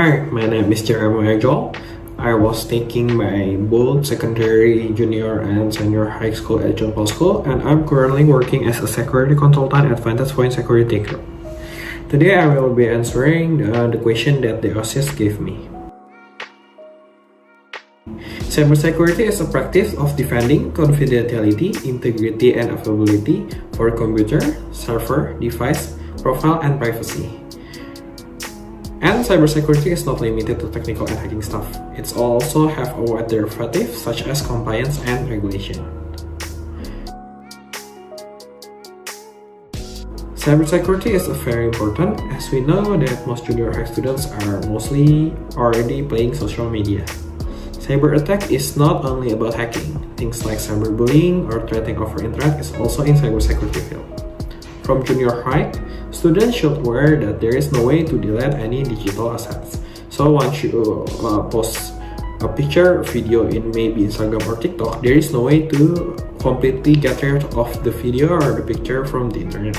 Hi, my name is Jeremyah Joel. I was taking my both secondary, junior, and senior high school at Joel School, and I'm currently working as a security consultant at Vantage Point Security Group. Today I will be answering the question that the OSIS gave me. Cybersecurity is a practice of defending confidentiality, integrity, and availability for computer, server, device, profile, and privacy. And cybersecurity is not limited to technical and hacking stuff. It's also have a wide derivative such as compliance and regulation. Cybersecurity is very important as we know that most junior high students are mostly already playing social media. Cyber attack is not only about hacking. Things like cyberbullying or threatening over internet is also in cybersecurity field. From junior high, students should aware that there is no way to delete any digital assets. So once you post a picture, video in maybe Instagram or TikTok, there is no way to completely get rid of the video or the picture from the internet.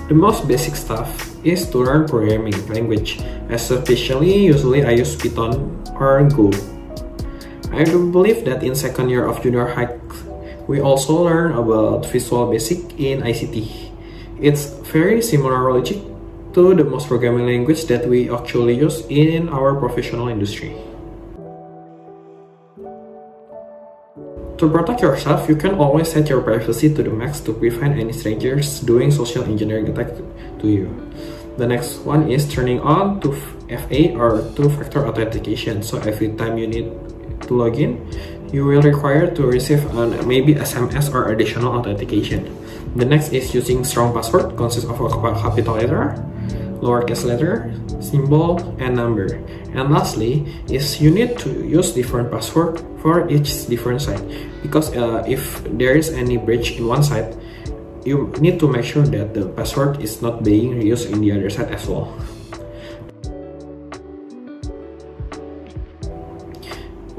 The most basic stuff is to learn programming language, especially usually I use Python or Go. I do believe that in second year of junior high, we also learn about Visual Basic in ICT. It's very similar logic to the most programming language that we actually use in our professional industry. To protect yourself, you can always set your privacy to the max to prevent any strangers doing social engineering attack to you. The next one is turning on 2FA or two-factor authentication. So every time you need to log in, you will require to receive maybe SMS or additional authentication. The next is using strong password, consists of a capital letter, lowercase letter, symbol, and number. And lastly is you need to use different password for each different site, because if there is any breach in one site, you need to make sure that the password is not being used in the other site as well.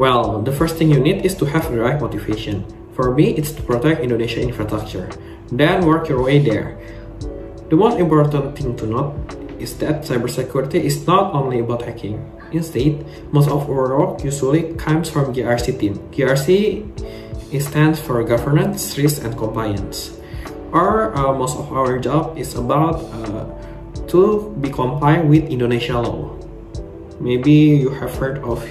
Well, the first thing you need is to have the right motivation. For me, it's to protect Indonesia infrastructure. Then work your way there. The most important thing to note is that cybersecurity is not only about hacking. Instead, most of our work usually comes from GRC team. GRC stands for Governance, Risk, and Compliance. Or most of our job is about to be compliant with Indonesia law. Maybe you have heard of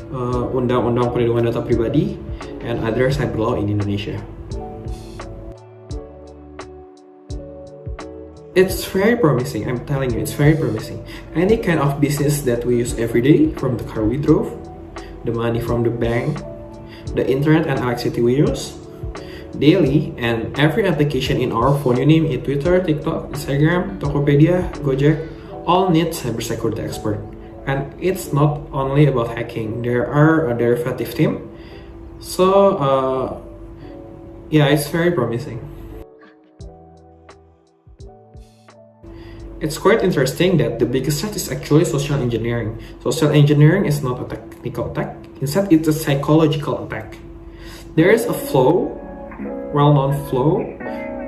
Undang-Undang Perlindungan Data Pribadi and other cyber law in Indonesia. It's very promising, I'm telling you, it's very promising. Any kind of business that we use every day, from the car we drove, the money from the bank, the internet and electricity we use daily, and every application in our phone, you name it, Twitter, TikTok, Instagram, Tokopedia, Gojek, all need cybersecurity expert. And it's not only about hacking, there are a derivative team. So yeah, it's very promising. It's quite interesting that the biggest threat is actually social engineering. Social engineering is not a technical attack, instead it's a psychological attack. There is a flow, well-known flow,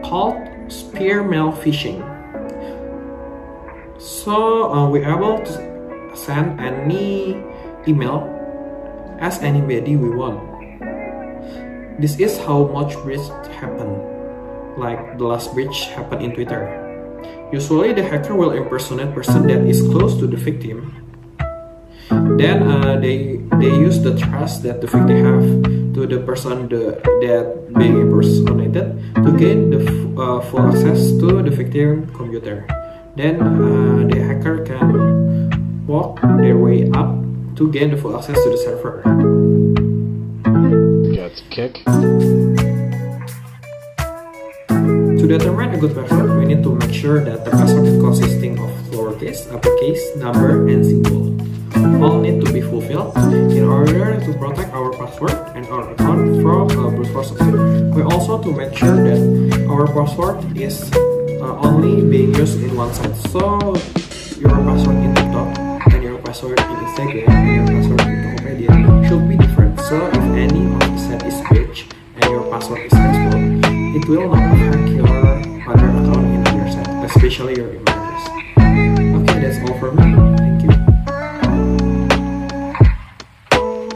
called spearmail phishing. So we're able to send any email as anybody we want. This is how much breach happen, like the last breach happened in Twitter. Usually the hacker will impersonate person that is close to the victim. Then they use the trust that the victim have to the person that being impersonated to gain the full access to the victim computer. Then the hacker can walk their way up to gain the full access to the server. Got the kick. To determine a good password, we need to make sure that the password is consisting of lowercase, uppercase, number, and symbol. All need to be fulfilled in order to protect our password and our account from brute force attack. We also to make sure that our password is only being used in one site. So your password in TikTok and your password in Instagram and your password in Tokopedia should be different. So if any of the set is breached and your password is exposed, it will not affect your other account in your site, especially your email address. for me.